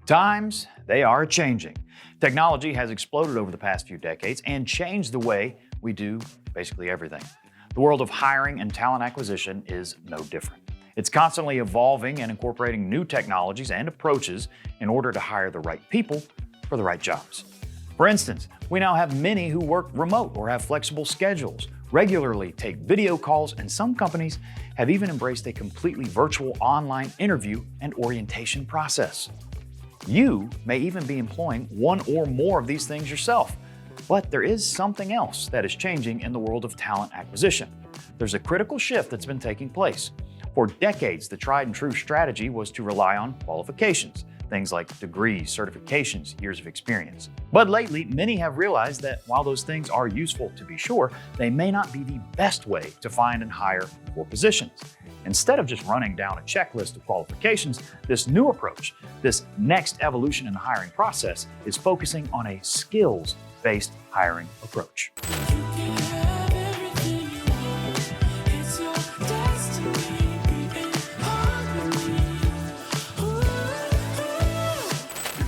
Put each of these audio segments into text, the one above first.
Times, they are changing. Technology has exploded over the past few decades and changed the way we do basically everything. The world of hiring and talent acquisition is no different. It's constantly evolving and incorporating new technologies and approaches in order to hire the right people for the right jobs. For instance, we now have many who work remote or have flexible schedules, regularly take video calls, and some companies have even embraced a completely virtual online interview and orientation process. You may even be employing one or more of these things yourself, but there is something else that is changing in the world of talent acquisition. There's a critical shift that's been taking place. For decades, the tried and true strategy was to rely on qualifications, things like degrees, certifications, years of experience. But lately, many have realized that while those things are useful to be sure, they may not be the best way to find and hire for positions. Instead of just running down a checklist of qualifications, this new approach, this next evolution in the hiring process, is focusing on a skills-based hiring approach.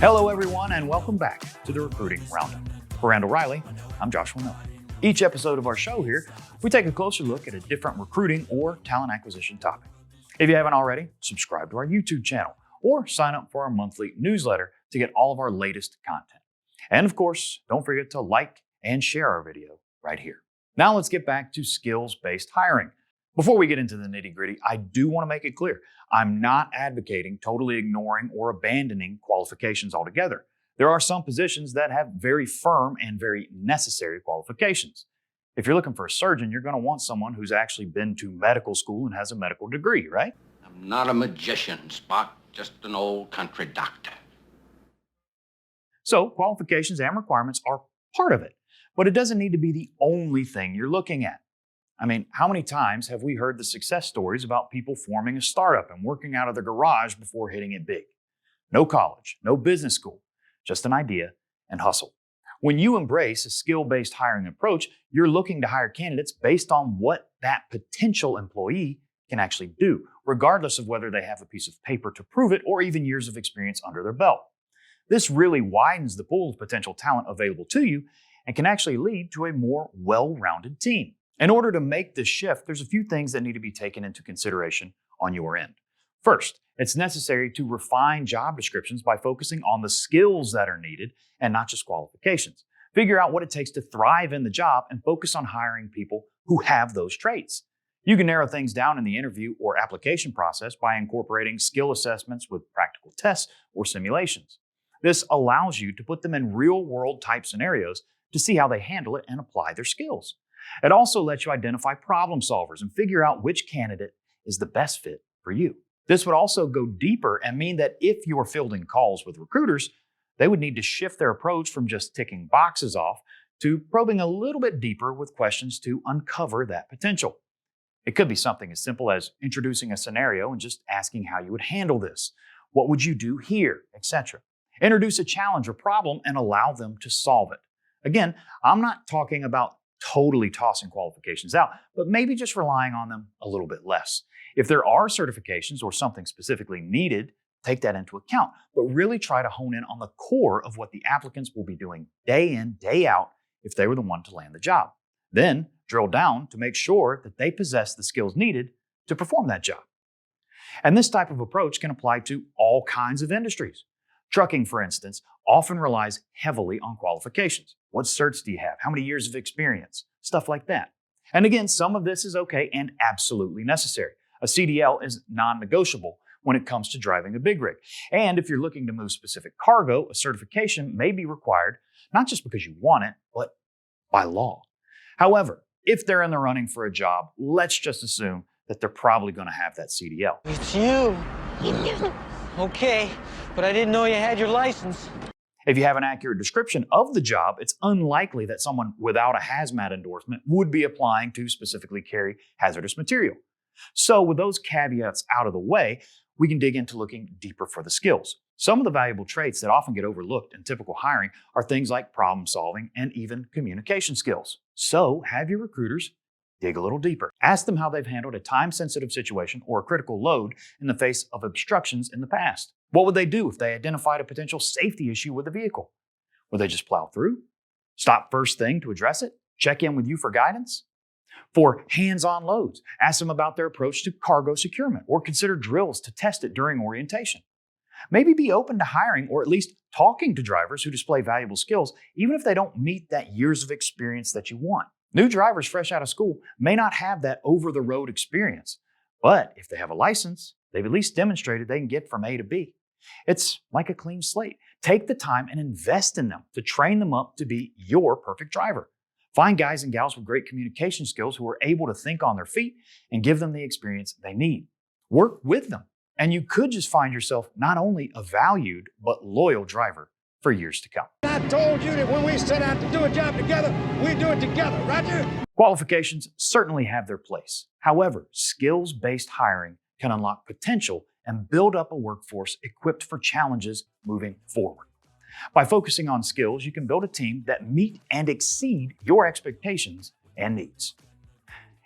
Hello everyone, and welcome back to the Recruiting Roundup. For Randall Reilly, I'm Joshua Miller. Each episode of our show here, we take a closer look at a different recruiting or talent acquisition topic. If you haven't already, subscribe to our YouTube channel or sign up for our monthly newsletter to get all of our latest content. And of course, don't forget to like and share our video right here. Now let's get back to skills-based hiring. Before we get into the nitty-gritty, I do want to make it clear, I'm not advocating totally ignoring or abandoning qualifications altogether. There are some positions that have very firm and very necessary qualifications. If you're looking for a surgeon, you're going to want someone who's actually been to medical school and has a medical degree, right? I'm not a magician, Spock, just an old country doctor. So qualifications and requirements are part of it, but it doesn't need to be the only thing you're looking at. I mean, how many times have we heard the success stories about people forming a startup and working out of their garage before hitting it big? No college, no business school, just an idea and hustle. When you embrace a skill-based hiring approach, you're looking to hire candidates based on what that potential employee can actually do, regardless of whether they have a piece of paper to prove it or even years of experience under their belt. This really widens the pool of potential talent available to you and can actually lead to a more well-rounded team. In order to make this shift, there's a few things that need to be taken into consideration on your end. First, it's necessary to refine job descriptions by focusing on the skills that are needed and not just qualifications. Figure out what it takes to thrive in the job and focus on hiring people who have those traits. You can narrow things down in the interview or application process by incorporating skill assessments with practical tests or simulations. This allows you to put them in real-world type scenarios to see how they handle it and apply their skills. It also lets you identify problem solvers and figure out which candidate is the best fit for you. This would also go deeper and mean that if you're fielding calls with recruiters, they would need to shift their approach from just ticking boxes off to probing a little bit deeper with questions to uncover that potential. It could be something as simple as introducing a scenario and just asking how you would handle this. What would you do here, etc. Introduce a challenge or problem and allow them to solve it. Again, I'm not talking about totally tossing qualifications out, but maybe just relying on them a little bit less. If there are certifications or something specifically needed, take that into account, but really try to hone in on the core of what the applicants will be doing day in, day out if they were the one to land the job. Then drill down to make sure that they possess the skills needed to perform that job. And this type of approach can apply to all kinds of industries. Trucking, for instance, often relies heavily on qualifications. What certs do you have? How many years of experience? Stuff like that. And again, some of this is okay and absolutely necessary. A CDL is non-negotiable when it comes to driving a big rig. And if you're looking to move specific cargo, a certification may be required, not just because you want it, but by law. However, if they're in the running for a job, let's just assume that they're probably going to have that CDL. It's you. Okay, but I didn't know you had your license. If you have an accurate description of the job, it's unlikely that someone without a hazmat endorsement would be applying to specifically carry hazardous material. So with those caveats out of the way, we can dig into looking deeper for the skills. Some of the valuable traits that often get overlooked in typical hiring are things like problem solving and even communication skills. So have your recruiters dig a little deeper. Ask them how they've handled a time-sensitive situation or a critical load in the face of obstructions in the past. What would they do if they identified a potential safety issue with the vehicle? Would they just plow through? Stop first thing to address it? Check in with you for guidance? For hands-on loads, ask them about their approach to cargo securement or consider drills to test it during orientation. Maybe be open to hiring or at least talking to drivers who display valuable skills, even if they don't meet that years of experience that you want. New drivers fresh out of school may not have that over-the-road experience, but if they have a license, they've at least demonstrated they can get from A to B. It's like a clean slate. Take the time and invest in them to train them up to be your perfect driver. Find guys and gals with great communication skills who are able to think on their feet and give them the experience they need. Work with them, and you could just find yourself not only a valued but loyal driver for years to come. I told you that when we set out to do a job together, we do it together, Roger? Qualifications certainly have their place. However, skills-based hiring can unlock potential and build up a workforce equipped for challenges moving forward. By focusing on skills, you can build a team that meet and exceed your expectations and needs.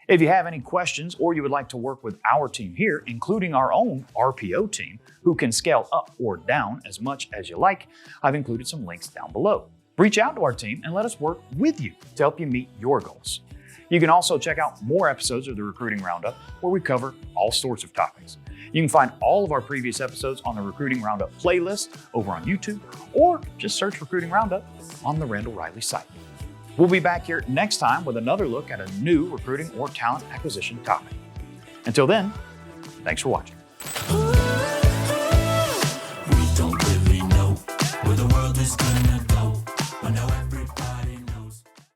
If you have any questions or you would like to work with our team here, including our own RPO team, who can scale up or down as much as you like, I've included some links down below. Reach out to our team and let us work with you to help you meet your goals. You can also check out more episodes of the Recruiting Roundup where we cover all sorts of topics. You can find all of our previous episodes on the Recruiting Roundup playlist over on YouTube, or just search Recruiting Roundup on the Randall Reilly site. We'll be back here next time with another look at a new recruiting or talent acquisition topic. Until then, thanks for watching.